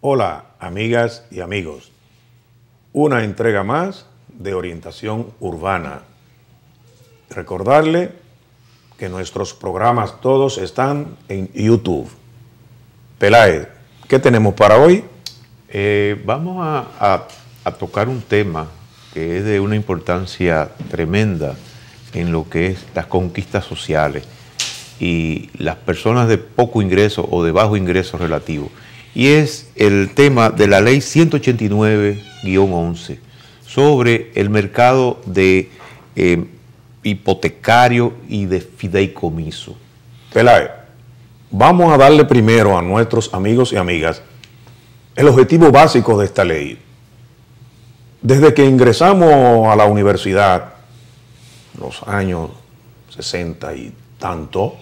Hola, amigas y amigos. Una entrega más de Orientación Urbana. Recordarle que nuestros programas todos están en YouTube. Peláez, ¿qué tenemos para hoy? Vamos a tocar un tema que es de una importancia tremenda en lo que es las conquistas sociales y las personas de poco ingreso o de bajo ingreso relativo. Y es el tema de la ley 189-11 sobre el mercado de hipotecario y de fideicomiso. Peláez, vamos a darle primero a nuestros amigos y amigas el objetivo básico de esta ley. Desde que ingresamos a la universidad, los años 60 y tanto,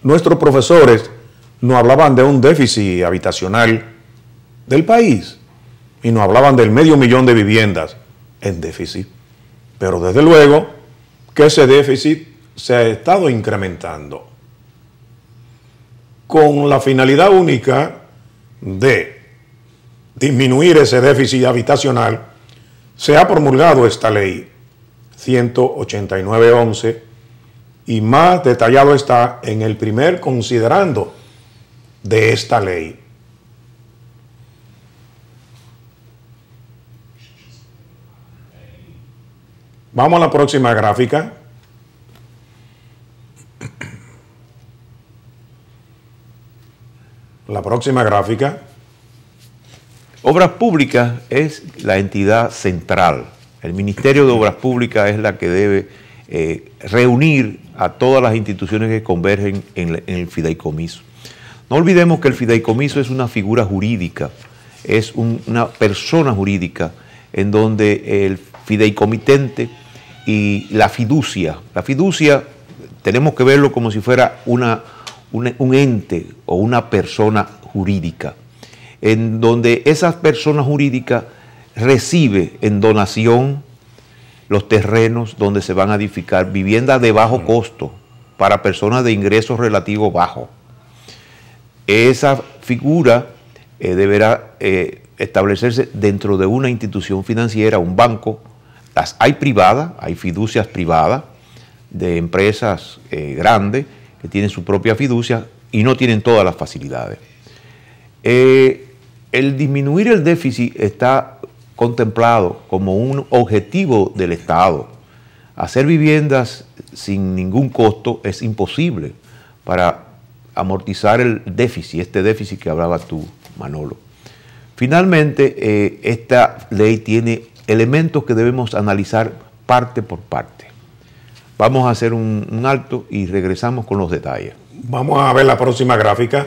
nuestros profesores nos hablaban de un déficit habitacional del país y nos hablaban del 500.000 de viviendas en déficit. Pero desde luego que ese déficit se ha estado incrementando con la finalidad única de disminuir ese déficit habitacional. Se ha promulgado esta ley 189-11 y más detallado está en el primer considerando de esta ley. Vamos a la próxima gráfica. La próxima gráfica. Obras Públicas es la entidad central. El Ministerio de Obras Públicas es la que debe reunir a todas las instituciones que convergen en el fideicomiso. No olvidemos que el fideicomiso es una figura jurídica, es una persona jurídica en donde el fideicomitente y la fiducia tenemos que verlo como si fuera un ente o una persona jurídica, en donde esa persona jurídica recibe en donación los terrenos donde se van a edificar viviendas de bajo costo para personas de ingresos relativos bajos. Esa figura deberá establecerse dentro de una institución financiera, un banco. Las hay privadas, hay fiducias privadas de empresas grandes que tienen su propia fiducia y no tienen todas las facilidades. El disminuir el déficit está contemplado como un objetivo del Estado. Hacer viviendas sin ningún costo es imposible para amortizar el déficit, este déficit que hablabas tú, Manolo. Finalmente, esta ley tiene elementos que debemos analizar parte por parte. Vamos a hacer un alto y regresamos con los detalles. Vamos a ver la próxima gráfica.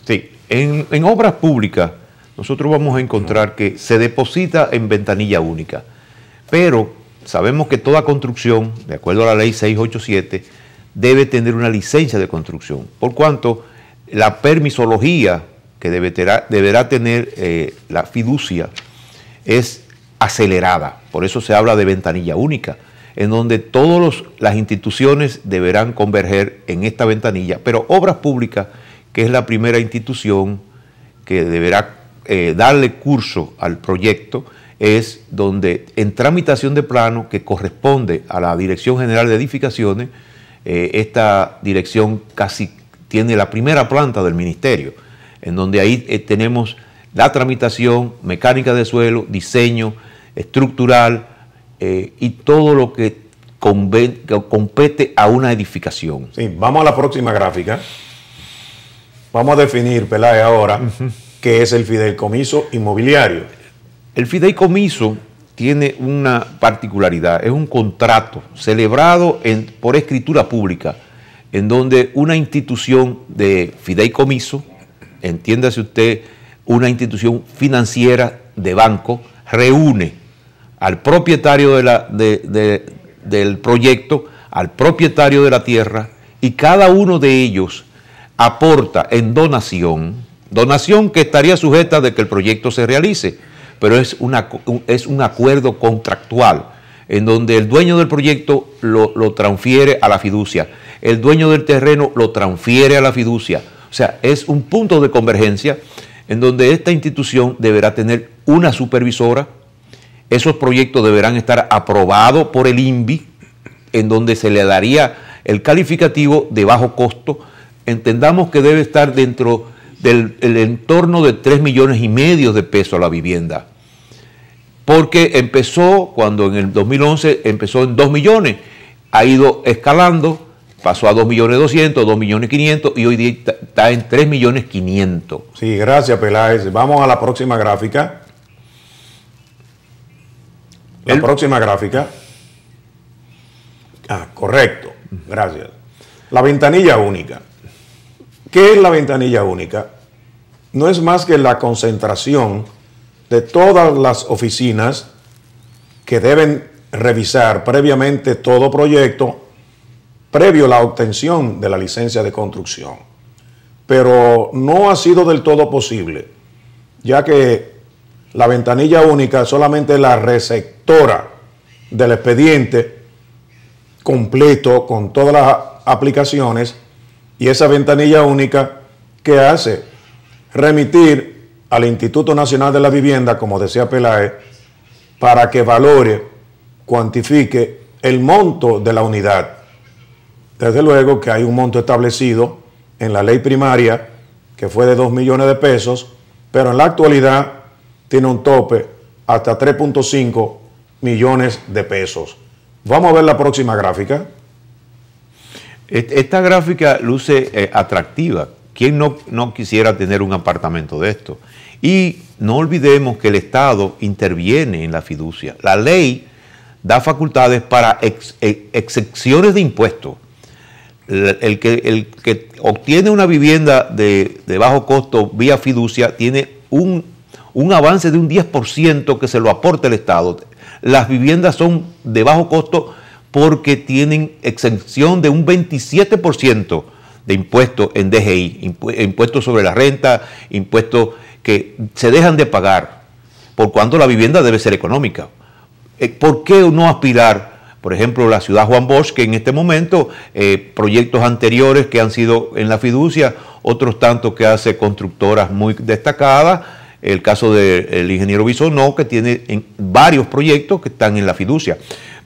Sí, en obras públicas nosotros vamos a encontrar que se deposita en ventanilla única, pero sabemos que toda construcción, de acuerdo a la ley 687, debe tener una licencia de construcción, por cuanto la permisología que deberá tener la fiducia es acelerada. Por eso se habla de ventanilla única, en donde todas las instituciones deberán converger en esta ventanilla, pero Obras Públicas, que es la primera institución que deberá darle curso al proyecto, es donde en tramitación de plano que corresponde a la Dirección General de Edificaciones, esta dirección casi tiene la primera planta del ministerio, en donde ahí tenemos la tramitación, mecánica de suelo, diseño estructural y todo lo que compete a una edificación. Sí, vamos a la próxima gráfica. Vamos a definir, Peláez, ahora qué es el fideicomiso inmobiliario. El fideicomiso tiene una particularidad, es un contrato celebrado por escritura pública, en donde una institución de fideicomiso, entiéndase usted, una institución financiera de banco, reúne al propietario del proyecto, al propietario de la tierra, y cada uno de ellos aporta en donación que estaría sujeta de que el proyecto se realice, pero es un acuerdo contractual en donde el dueño del proyecto lo transfiere a la fiducia. el dueño del terreno lo transfiere a la fiducia. O sea, es un punto de convergencia en donde esta institución deberá tener una supervisora. Esos proyectos deberán estar aprobados por el INVI, en donde se le daría el calificativo de bajo costo. Entendamos que debe estar dentro del entorno de 3,5 millones de pesos la vivienda. Porque empezó, cuando en el 2011 empezó en 2 millones, ha ido escalando, pasó a 2,200,000, 2,500,000 y hoy día está en 3,500,000. Sí, gracias, Peláez. Vamos a la próxima gráfica. La próxima gráfica. Ah, correcto. Gracias. La ventanilla única. ¿Qué es la ventanilla única? No es más que la concentración de todas las oficinas que deben revisar previamente todo proyecto previo a la obtención de la licencia de construcción. Pero no ha sido del todo posible, ya que la ventanilla única es solamente la receptora del expediente completo con todas las aplicaciones, y esa ventanilla única, ¿qué hace? Remitir al Instituto Nacional de la Vivienda, como decía Peláez, para que valore, cuantifique el monto de la unidad. Desde luego que hay un monto establecido en la ley primaria que fue de 2 millones de pesos, pero en la actualidad tiene un tope hasta 3,5 millones de pesos. Vamos a ver la próxima gráfica. Esta gráfica luce atractiva. ¿Quién no quisiera tener un apartamento de esto? Y no olvidemos que el Estado interviene en la fiducia. La ley da facultades para exenciones de impuestos. El que obtiene una vivienda de bajo costo vía fiducia tiene un avance de un 10% que se lo aporta el Estado. Las viviendas son de bajo costo porque tienen exención de un 27% de impuestos en DGI, impuestos sobre la renta, impuestos que se dejan de pagar, por cuanto la vivienda debe ser económica. ¿Por qué no aspirar? Por ejemplo, la ciudad Juan Bosch, que en este momento, proyectos anteriores que han sido en la fiducia, otros tantos que hace constructoras muy destacadas, el caso del ingeniero Bisonó, que tiene varios proyectos que están en la fiducia.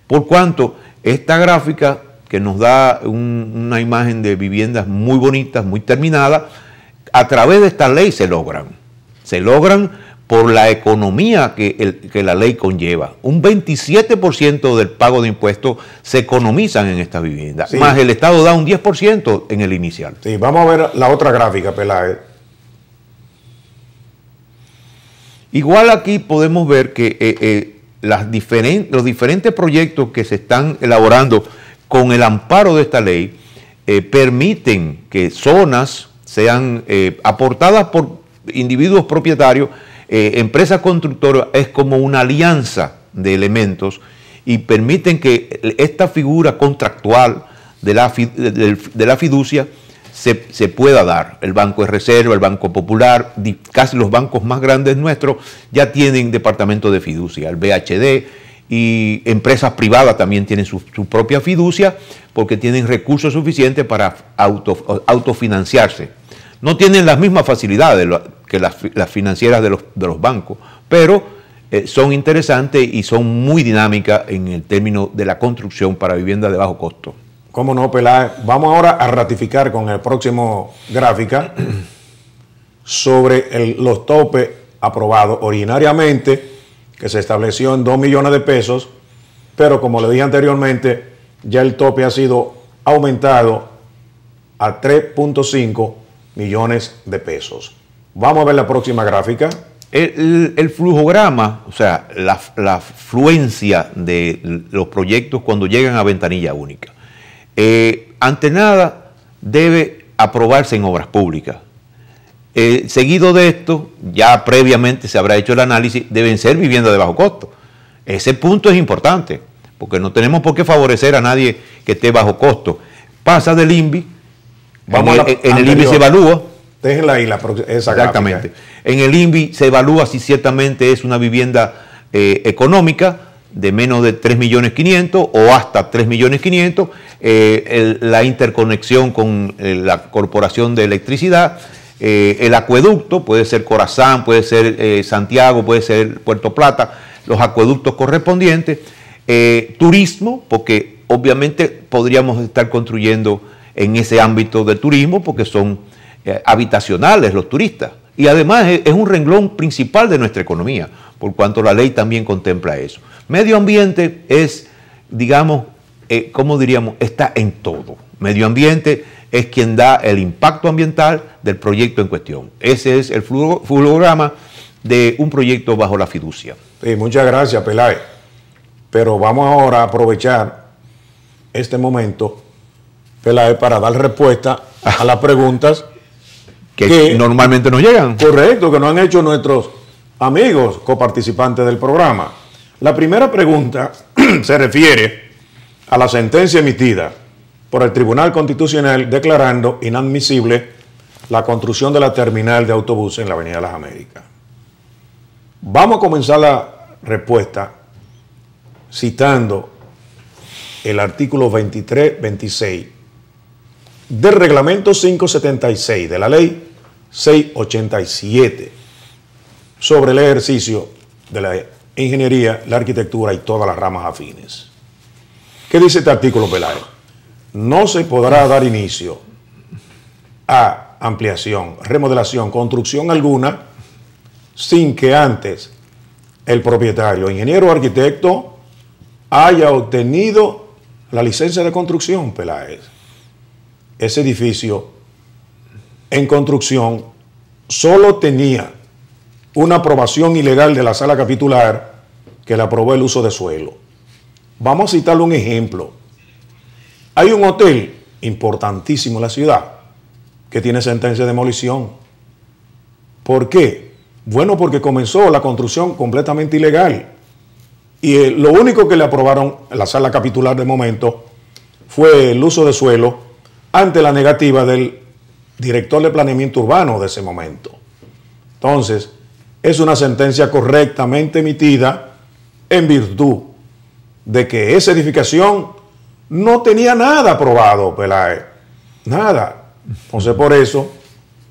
Por cuanto, esta gráfica que nos da una imagen de viviendas muy bonitas, muy terminadas, a través de esta ley se logran. Se logran por la economía que la ley conlleva. Un 27% del pago de impuestos se economizan en estas viviendas, sí, más el Estado da un 10% en el inicial. Sí, vamos a ver la otra gráfica, Peláez. Igual aquí podemos ver que los diferentes proyectos que se están elaborando con el amparo de esta ley permiten que zonas sean aportadas por individuos propietarios, empresas constructoras, es como una alianza de elementos y permiten que esta figura contractual de la fiducia se pueda dar. El Banco de Reserva, el Banco Popular, casi los bancos más grandes nuestros ya tienen departamento de fiducia, el BHD, y empresas privadas también tienen su propia fiducia porque tienen recursos suficientes para autofinanciarse. No tienen las mismas facilidades que las financieras de los bancos, pero son interesantes y son muy dinámicas en el término de la construcción para viviendas de bajo costo. ¿Cómo no, Peláez? Vamos ahora a ratificar con el próximo gráfica sobre los topes aprobados originariamente, que se estableció en 2 millones de pesos, pero como le dije anteriormente, ya el tope ha sido aumentado a 3,5 millones de pesos. Vamos a ver la próxima gráfica. El flujograma, o sea, la fluencia de los proyectos cuando llegan a ventanilla única. Ante nada, debe aprobarse en obras públicas. Seguido de esto, ya previamente se habrá hecho el análisis, deben ser viviendas de bajo costo. Ese punto es importante, porque no tenemos por qué favorecer a nadie que esté bajo costo. Pasa del INVI, en el INVI se evalúa. Déjenla ahí esa exactamente. Gráfica. En el INVI se evalúa si ciertamente es una vivienda económica, de menos de 3.500.000 o hasta 3.500.000, la interconexión con la Corporación de Electricidad, el acueducto, puede ser Corazán, puede ser Santiago, puede ser Puerto Plata, los acueductos correspondientes, turismo, porque obviamente podríamos estar construyendo en ese ámbito del turismo porque son habitacionales los turistas. Y además es un renglón principal de nuestra economía, por cuanto la ley también contempla eso. Medio ambiente es, digamos, ¿cómo diríamos? Está en todo. Medio ambiente es quien da el impacto ambiental del proyecto en cuestión. Ese es el fluograma de un proyecto bajo la fiducia. Sí, muchas gracias, Peláez. Pero vamos ahora a aprovechar este momento, Peláez, para dar respuesta a las preguntas que normalmente nos llegan. Correcto, que nos han hecho nuestros amigos coparticipantes del programa. La primera pregunta se refiere a la sentencia emitida por el Tribunal Constitucional declarando inadmisible la construcción de la terminal de autobuses en la Avenida de las Américas. Vamos a comenzar la respuesta citando el artículo 23-26 del reglamento 576 de la ley 687 sobre el ejercicio de la ingeniería, la arquitectura y todas las ramas afines. ¿Qué dice este artículo, Peláez? No se podrá dar inicio a ampliación, remodelación, construcción alguna sin que antes el propietario, ingeniero o arquitecto, haya obtenido la licencia de construcción, Peláez. Ese edificio en construcción solo tenía una aprobación ilegal de la sala capitular que le aprobó el uso de suelo. Vamos a citarle un ejemplo. Hay un hotel importantísimo en la ciudad que tiene sentencia de demolición. ¿Por qué? Bueno, porque comenzó la construcción completamente ilegal. Y lo único que le aprobaron en la sala capitular de momento fue el uso de suelo ante la negativa del director de planeamiento urbano de ese momento. Entonces, es una sentencia correctamente emitida en virtud de que esa edificación no tenía nada aprobado, Peláez. Nada. Entonces, por eso,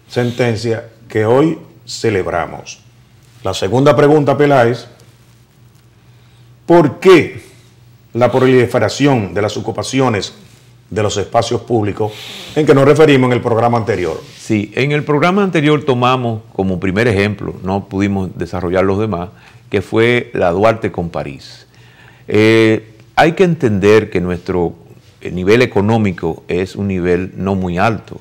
sentencia que hoy celebramos. La segunda pregunta, Peláez: ¿por qué la proliferación de las ocupaciones de los espacios públicos en que nos referimos en el programa anterior? Sí, en el programa anterior tomamos como primer ejemplo, no pudimos desarrollar los demás, que fue la Duarte con París. Hay que entender que nuestro nivel económico es un nivel no muy alto.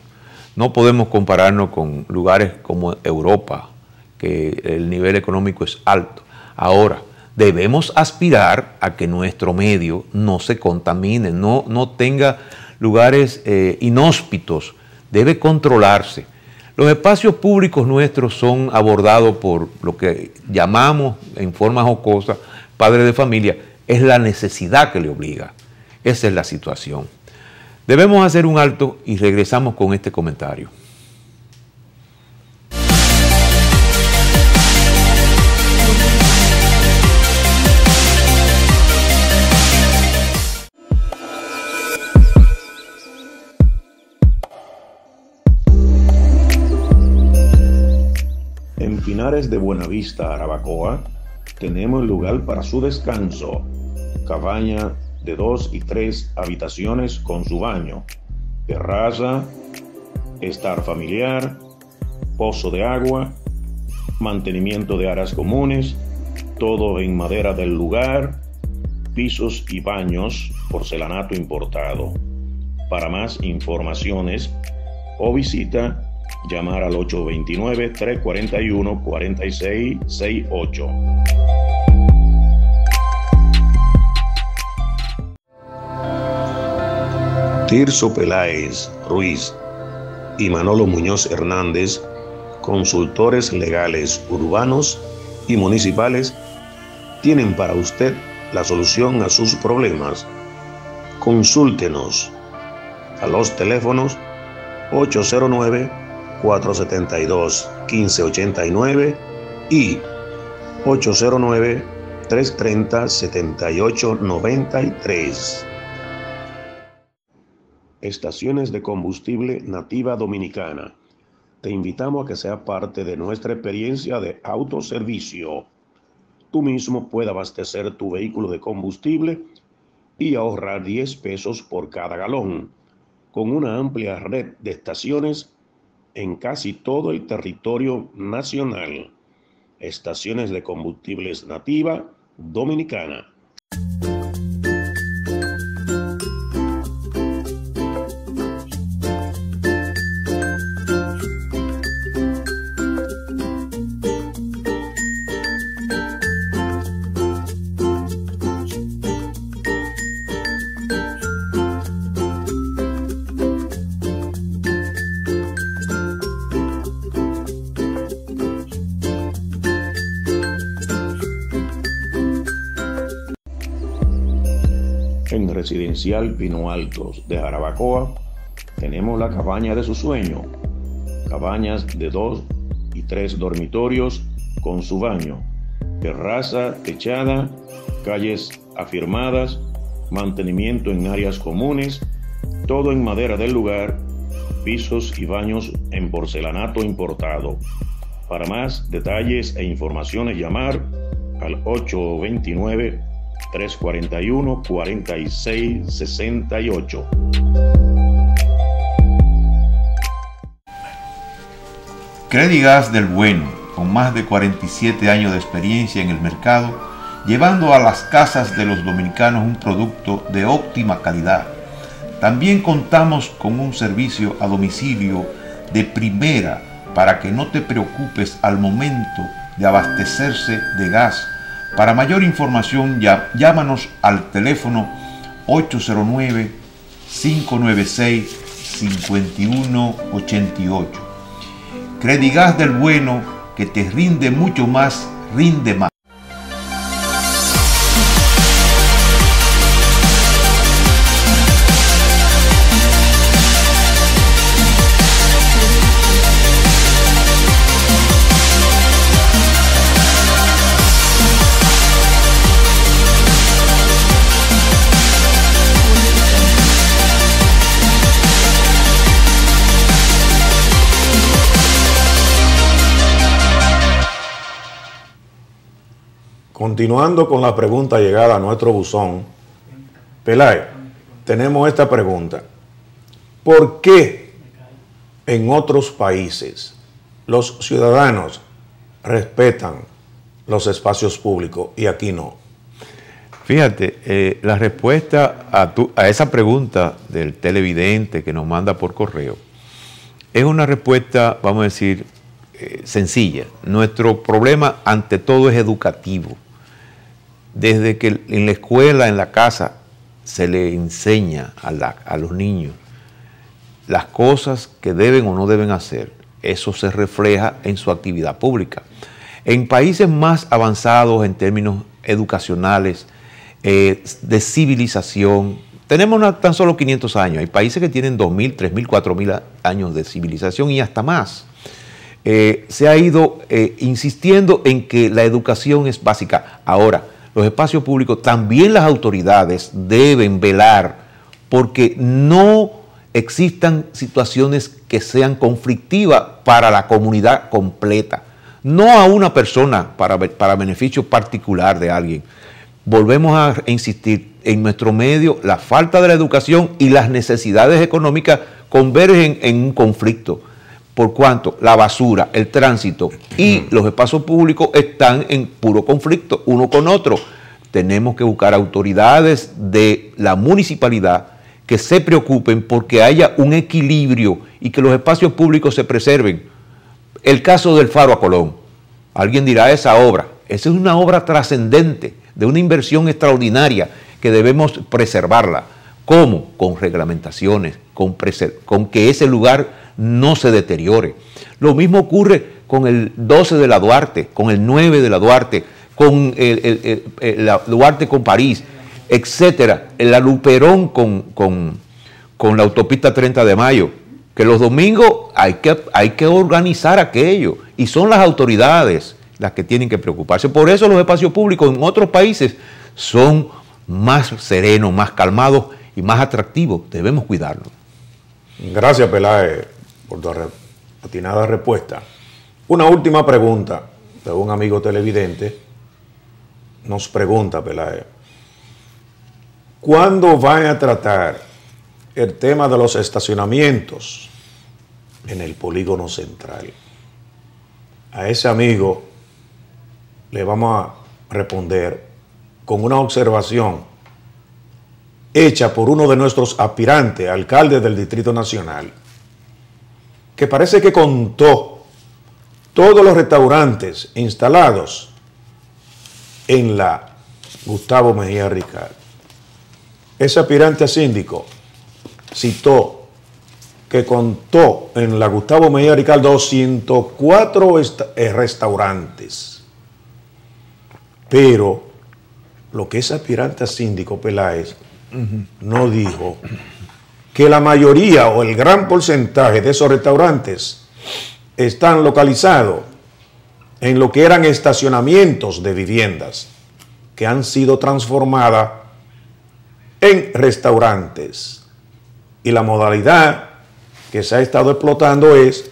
No podemos compararnos con lugares como Europa, que el nivel económico es alto. Ahora, debemos aspirar a que nuestro medio no se contamine, no tenga lugares inhóspitos, debe controlarse. Los espacios públicos nuestros son abordados por lo que llamamos en forma jocosa padres de familia. Es la necesidad que le obliga. Esa es la situación. Debemos hacer un alto y regresamos con este comentario. En Pinares de Buenavista, Arabacoa, tenemos lugar para su descanso. Cabaña de 2 y 3 habitaciones con su baño, terraza, estar familiar, pozo de agua, mantenimiento de áreas comunes, todo en madera del lugar, pisos y baños, porcelanato importado. Para más informaciones o visita, llamar al 829-341-4668. Tirso Peláez Ruiz y Manolo Muñoz Hernández, consultores legales urbanos y municipales, tienen para usted la solución a sus problemas. Consúltenos a los teléfonos 809-472-1589 y 330-7893. Estaciones de combustible Nativa Dominicana. Te invitamos a que seas parte de nuestra experiencia de autoservicio. Tú mismo puedes abastecer tu vehículo de combustible y ahorrar 10 pesos por cada galón, con una amplia red de estaciones en casi todo el territorio nacional. Estaciones de combustibles Nativa Dominicana. En Residencial Pino Altos de Jarabacoa tenemos la cabaña de su sueño, cabañas de 2 y 3 dormitorios con su baño, terraza techada, calles afirmadas, mantenimiento en áreas comunes, todo en madera del lugar, pisos y baños en porcelanato importado. Para más detalles e informaciones llamar al 829-341-4668. Credigas del Bueno, con más de 47 años de experiencia en el mercado, llevando a las casas de los dominicanos un producto de óptima calidad. También contamos con un servicio a domicilio de primera para que no te preocupes al momento de abastecerse de gas. Para mayor información, llámanos al teléfono 809-596-5188. Credigas del Bueno, que te rinde mucho más, rinde más. Continuando con la pregunta llegada a nuestro buzón, Peláez, tenemos esta pregunta. ¿Por qué en otros países los ciudadanos respetan los espacios públicos y aquí no? Fíjate, la respuesta a esa pregunta del televidente que nos manda por correo es una respuesta, vamos a decir, sencilla. Nuestro problema ante todo es educativo. Desde que en la escuela, en la casa, se le enseña a los niños las cosas que deben o no deben hacer, eso se refleja en su actividad pública. En países más avanzados en términos educacionales, de civilización, tenemos tan solo 500 años. Hay países que tienen 2.000, 3.000, 4.000 años de civilización y hasta más. Se ha ido insistiendo en que la educación es básica. Ahora, los espacios públicos, también las autoridades deben velar porque no existan situaciones que sean conflictivas para la comunidad completa, no a una persona para beneficio particular de alguien. Volvemos a insistir, en nuestro medio la falta de la educación y las necesidades económicas convergen en un conflicto, por cuanto la basura, el tránsito y los espacios públicos están en puro conflicto uno con otro. Tenemos que buscar autoridades de la municipalidad que se preocupen porque haya un equilibrio y que los espacios públicos se preserven. El caso del Faro a Colón. Alguien dirá, esa es una obra trascendente, de una inversión extraordinaria que debemos preservarla. ¿Cómo? Con reglamentaciones, con que ese lugar no se deteriore. Lo mismo ocurre con el 12 de la Duarte, con el 9 de la Duarte, con la Duarte con París, etcétera. La Luperón con la autopista 30 de Mayo, que los domingos hay que organizar aquello. Y son las autoridades las que tienen que preocuparse. Por eso los espacios públicos en otros países son más serenos, más calmados y más atractivos. Debemos cuidarlos. Gracias, Peláez, por tu atinada respuesta. Una última pregunta de un amigo televidente. Nos pregunta, Peláez, ¿cuándo van a tratar el tema de los estacionamientos en el polígono central? A ese amigo le vamos a responder con una observación hecha por uno de nuestros aspirantes, alcalde del Distrito Nacional, que parece que contó todos los restaurantes instalados en la Gustavo Mejía Ricard. Ese aspirante a síndico citó que contó en la Gustavo Mejía Ricard 204 restaurantes. Pero lo que ese aspirante a síndico, Peláez, no dijo que la mayoría o el gran porcentaje de esos restaurantes están localizados en lo que eran estacionamientos de viviendas que han sido transformadas en restaurantes. Y la modalidad que se ha estado explotando es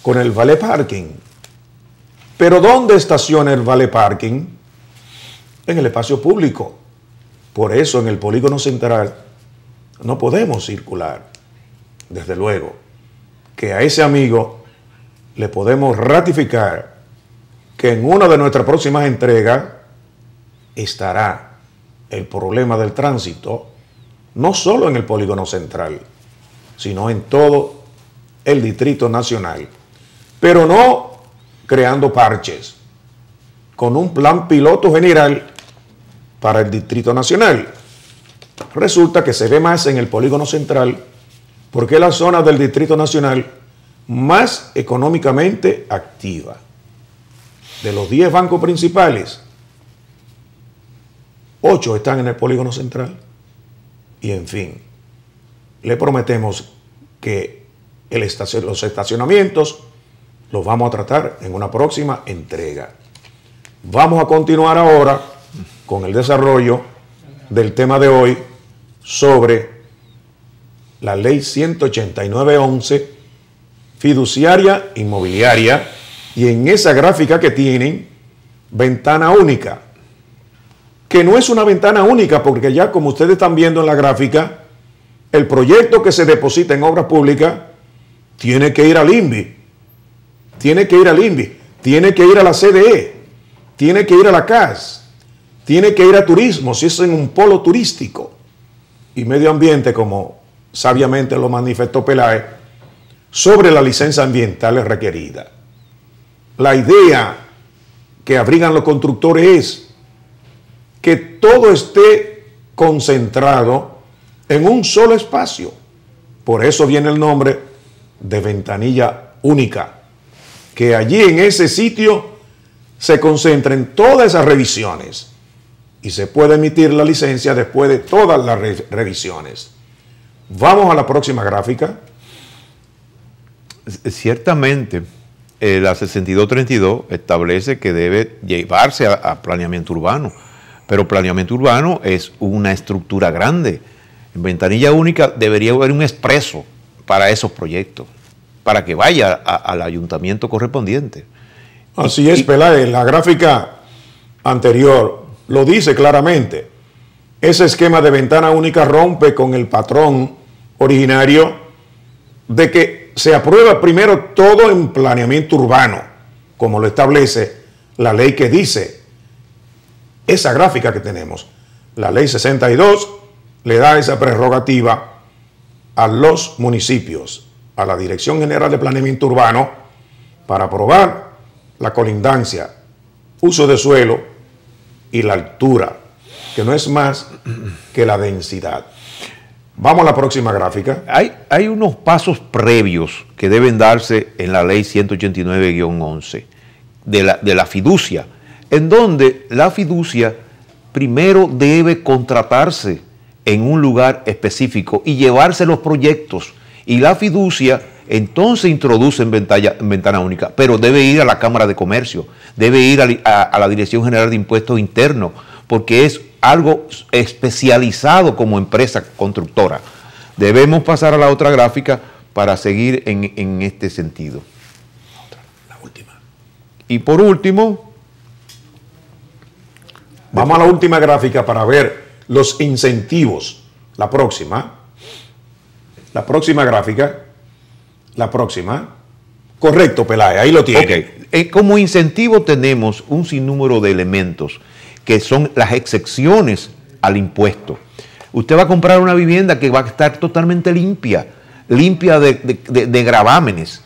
con el valet parking. Pero ¿dónde estaciona el valet parking? En el espacio público. Por eso en el polígono central no podemos circular. Desde luego que a ese amigo le podemos ratificar que en una de nuestras próximas entregas estará el problema del tránsito, no solo en el polígono central, sino en todo el Distrito Nacional, pero no creando parches, con un plan piloto general para el Distrito Nacional. Resulta que se ve más en el polígono central porque es la zona del Distrito Nacional más económicamente activa. De los 10 bancos principales, 8 están en el polígono central. Y en fin, le prometemos que los estacionamientos los vamos a tratar en una próxima entrega. Vamos a continuar ahora con el desarrollo del tema de hoy sobre la ley 189-11 fiduciaria inmobiliaria, y en esa gráfica que tienen, ventana única, que no es una ventana única porque ya como ustedes están viendo en la gráfica, el proyecto que se deposita en obras públicas tiene que ir al INVI, tiene que ir al INVI, tiene que ir a la CDE, tiene que ir a la CAS, tiene que ir a turismo si es en un polo turístico, y medio ambiente, como sabiamente lo manifestó Peláez, sobre la licencia ambiental requerida. La idea que abrigan los constructores es que todo esté concentrado en un solo espacio. Por eso viene el nombre de ventanilla única, que allí en ese sitio se concentren todas esas revisiones y se puede emitir la licencia después de todas las revisiones. Vamos a la próxima gráfica. Ciertamente, la 6232 establece que debe llevarse a planeamiento urbano, pero planeamiento urbano es una estructura grande. En ventanilla única debería haber un expreso para esos proyectos, para que vaya al ayuntamiento correspondiente. Así es, Peláez, la gráfica anterior lo dice claramente. Ese esquema de ventana única rompe con el patrón originario de que se aprueba primero todo en planeamiento urbano, como lo establece la ley que dice esa gráfica que tenemos. La ley 62 le da esa prerrogativa a los municipios, a la Dirección General de Planeamiento Urbano, para aprobar la colindancia, uso de suelo y la altura, que no es más que la densidad. Vamos a la próxima gráfica. Hay unos pasos previos que deben darse en la ley 189-11 de la fiducia, en donde la fiducia primero debe contratarse en un lugar específico y llevarse los proyectos. Y la fiducia entonces introducen ventana única, pero debe ir a la Cámara de Comercio, debe ir a la Dirección General de Impuestos Internos, porque es algo especializado como empresa constructora. Debemos pasar a la otra gráfica para seguir en este sentido. La última. Y por último, vamos a la última gráfica para ver los incentivos. La próxima gráfica. La próxima. Correcto, Peláez, ahí lo tiene. Okay. Como incentivo tenemos un sinnúmero de elementos que son las excepciones al impuesto. Usted va a comprar una vivienda que va a estar totalmente limpia de gravámenes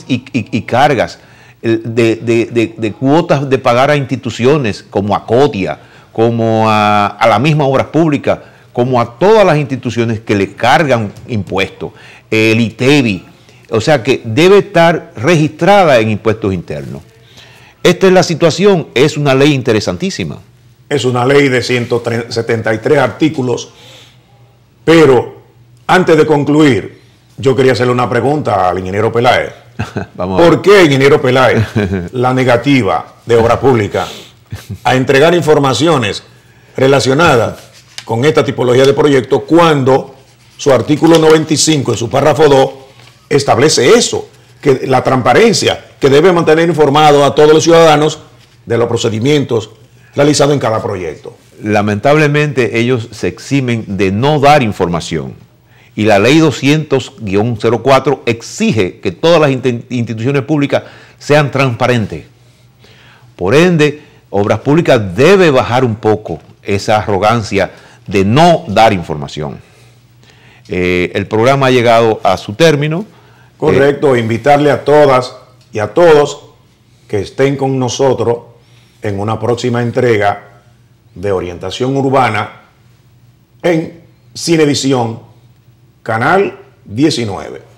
y cargas, de cuotas de pagar a instituciones como a CODIA, como a la misma Obras Públicas, como a todas las instituciones que le cargan impuestos, el ITEVI, o sea que debe estar registrada en impuestos internos. Esta es la situación, es una ley interesantísima. Es una ley de 173 artículos, pero antes de concluir, yo quería hacerle una pregunta al ingeniero Peláez. ¿Por qué, ingeniero Peláez, la negativa de Obras Públicas a entregar informaciones relacionadas con esta tipología de proyectos cuando su artículo 95 en su párrafo 2 establece eso, que la transparencia, que debe mantener informado a todos los ciudadanos de los procedimientos realizados en cada proyecto? Lamentablemente ellos se eximen de no dar información y la ley 200-04 exige que todas las instituciones públicas sean transparentes. Por ende, Obras Públicas debe bajar un poco esa arrogancia de no dar información. El programa ha llegado a su término. Correcto, invitarle a todas y a todos que estén con nosotros en una próxima entrega de Orientación Urbana en Cinevisión, Canal 19.